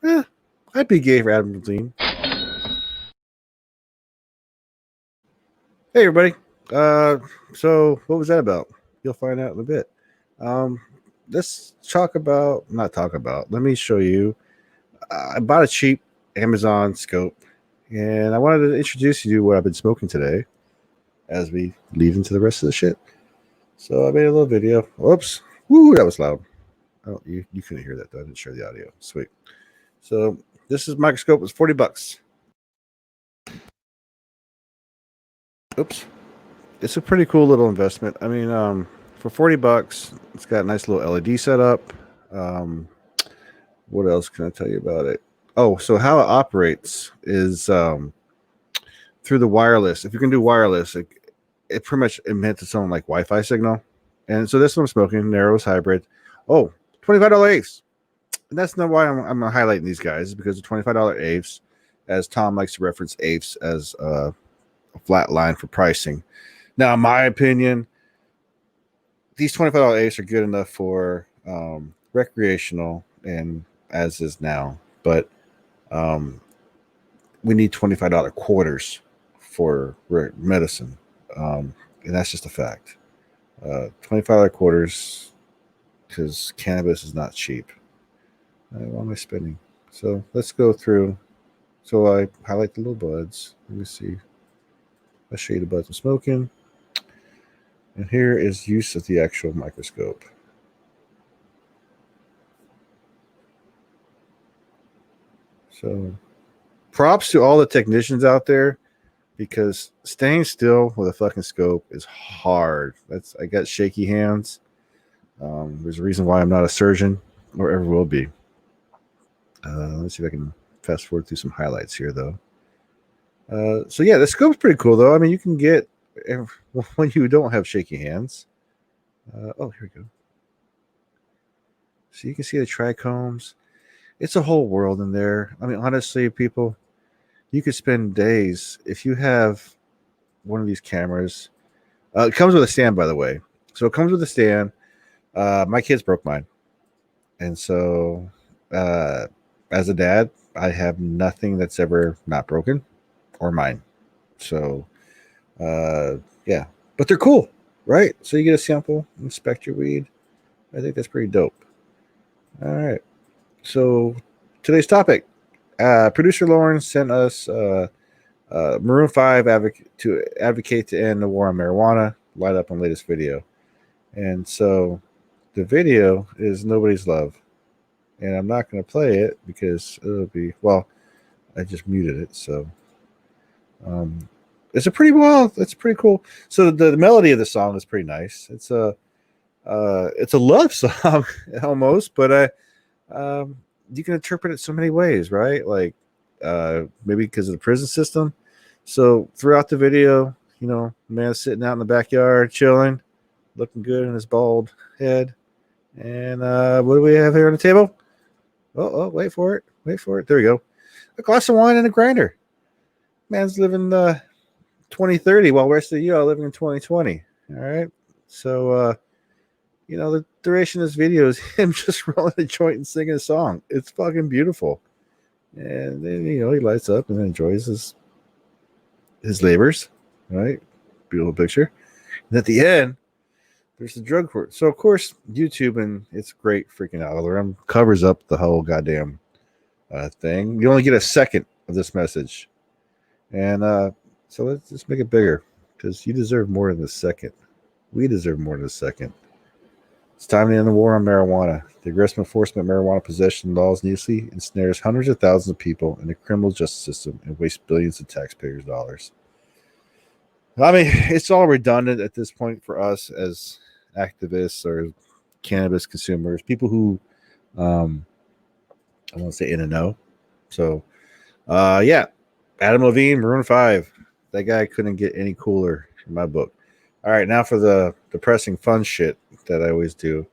I'd be gay for Adam Levine. Hey, everybody. So what was that about? You'll find out in a bit. Let's let me show you. I bought a cheap Amazon scope, and I wanted to introduce you to what I've been smoking today as we lead into the rest of the shit. So I made a little video. Whoops. Woo, that was loud. Oh, you couldn't hear that, though. I didn't share the audio. Sweet. So this is microscope. It's $40. Oops. It's a pretty cool little investment. I mean, for $40, it's got a nice little LED setup. What else can I tell you about it? Oh, so how it operates is through the wireless. If you can do wireless, it pretty much emits its own like Wi-Fi signal. And so this one I'm smoking, Narrows Hybrid. Oh, $25 apes. And that's not why I'm highlighting these guys, because the $25 apes, as Tom likes to reference apes as a flat line for pricing. Now, in my opinion, these $25 apes are good enough for recreational and as is now, but we need $25 quarters for medicine, and that's just a fact. $25 quarters, because cannabis is not cheap. Why am I spending? So let's go through. So I highlight the little buds. Let me see. I'll show you the buds I'm smoking. And here is use of the actual microscope. So props to all the technicians out there, because staying still with a fucking scope is hard. I got shaky hands. There's a reason why I'm not a surgeon or ever will be. Let's see if I can fast forward through some highlights here, though. So yeah, the scope's pretty cool, though. I mean, you can get when you don't have shaky hands. Oh, here we go. So you can see the trichomes. It's a whole world in there. I mean, honestly, people, you could spend days if you have one of these cameras. It comes with a stand, by the way. So it comes with a stand. My kids broke mine, and so as a dad, I have nothing that's ever not broken or mine. So yeah, but they're cool, right? So you get a sample, inspect your weed. I think that's pretty dope. All right. So today's topic, producer Lauren sent us Maroon 5 advocate to end the war on marijuana, light up on latest video. And so the video is Nobody's Love. And I'm not going to play it because it'll be, well, I just muted it. So it's pretty cool. So the melody of the song is pretty nice. It's a love song almost, but you can interpret it so many ways, right? Like maybe because of the prison system. So throughout the video, man's sitting out in the backyard chilling, looking good in his bald head. And what do we have here on the table? Oh, wait for it. There we go. A glass of wine and a grinder. Man's living 2030 while the rest of you are living in 2020. All right. So the duration of this video is him just rolling a joint and singing a song. It's fucking beautiful. And then, he lights up and enjoys his labors, right? Beautiful picture. And at the end, there's the drug court. So, of course, YouTube and its great freaking algorithm covers up the whole goddamn thing. You only get a second of this message. And so let's just make it bigger, because you deserve more than a second. We deserve more than a second. It's time to end the war on marijuana. The aggressive enforcement of marijuana possession laws needlessly ensnares hundreds of thousands of people in the criminal justice system and wastes billions of taxpayers' dollars. I mean, it's all redundant at this point for us as activists or cannabis consumers, people who, I want to say in a know. So, yeah, Adam Levine, Maroon 5. That guy couldn't get any cooler in my book. All right, now for the depressing fun shit that I always do.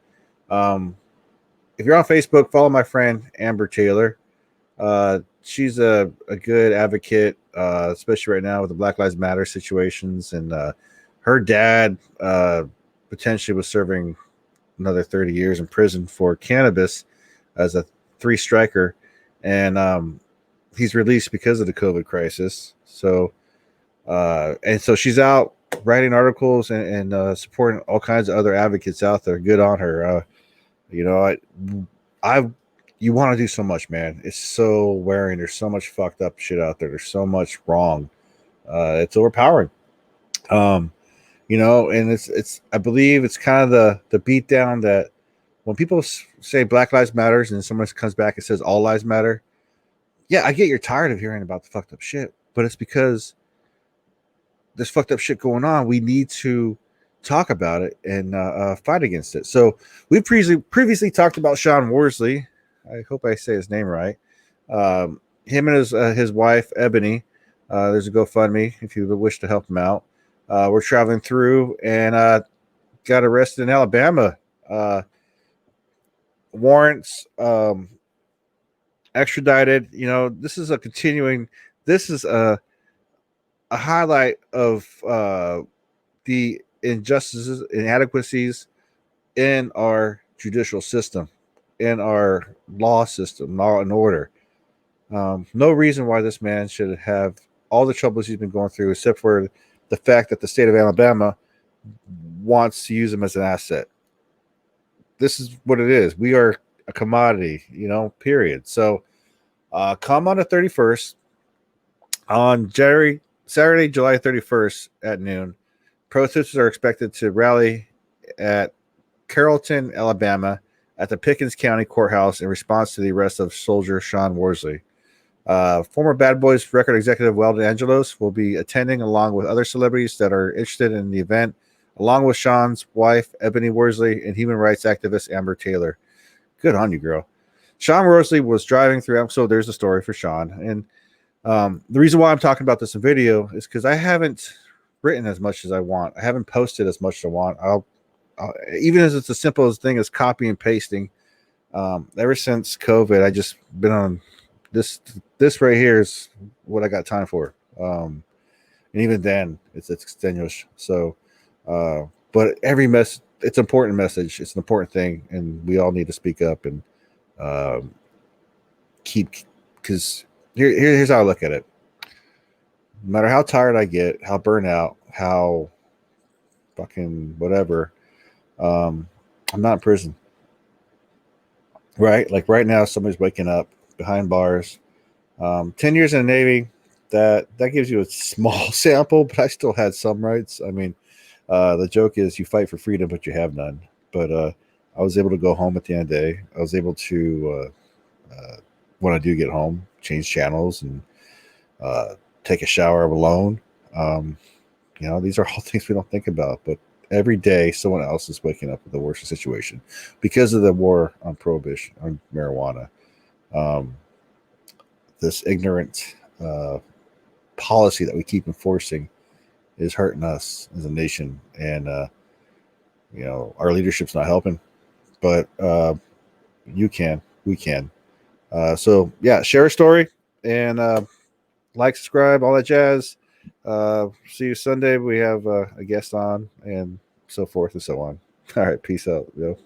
If you're on Facebook, follow my friend Amber Taylor. She's a good advocate, especially right now with the Black Lives Matter situations. And her dad potentially was serving another 30 years in prison for cannabis as a 3-striker. and he's released because of the COVID crisis. So and so she's out writing articles and supporting all kinds of other advocates out there. Good on her. You know, I you want to do so much, man. It's so wearing. There's so much fucked up shit out there. There's so much wrong. It's overpowering. Um, you know, and it's I believe it's kind of the beat down that when people say Black Lives Matters and someone comes back and says all lives matter. Yeah, I get you're tired of hearing about the fucked up shit, but it's because there's fucked up shit going on. We need to talk about it and fight against it. So we previously talked about Sean Worsley. I hope I say his name right. Him and his wife Ebony. There's a GoFundMe if you wish to help him out. We're traveling through and got arrested in Alabama. Warrants extradited. You know, this is a continuing. This is a highlight of the injustices, inadequacies in our judicial system, in our law system, law and order. No reason why this man should have all the troubles he's been going through, except for the fact that the state of Alabama wants to use him as an asset. This is what it is. We are a commodity, you know, period. So come on the 31st, on Saturday, July 31st at noon. Protesters are expected to rally at Carrollton, Alabama, at the Pickens County Courthouse in response to the arrest of soldier Sean Worsley. Former Bad Boys record executive Weldon Angelos will be attending along with other celebrities that are interested in the event, along with Sean's wife, Ebony Worsley, and human rights activist Amber Taylor. Good on you, girl. Sean Worsley was driving through, so there's a story for Sean. And the reason why I'm talking about this in video is because I haven't written as much as I want. I haven't posted as much as I want. I'll even as it's as simple as thing as copy and pasting. Ever since COVID, I just been on this right here is what I got time for. And even then, it's extenuous. So, but every it's an important message. It's an important thing, and we all need to speak up and keep. Because here's how I look at it. No matter how tired I get, how burnt out, how fucking whatever, I'm not in prison. Right? Like right now, somebody's waking up behind bars. 10 years in the Navy, that gives you a small sample, but I still had some rights. I mean, the joke is you fight for freedom, but you have none. But I was able to go home at the end of the day. I was able to, when I do get home, change channels and take a shower alone. You know, these are all things we don't think about, but every day someone else is waking up with the worst situation because of the war on prohibition, on marijuana. This ignorant policy that we keep enforcing is hurting us as a nation, and you know, our leadership's not helping. But we can. So yeah, share a story and like, subscribe, all that jazz. See you Sunday. We have a guest on and so forth and so on. All right, peace out, yo.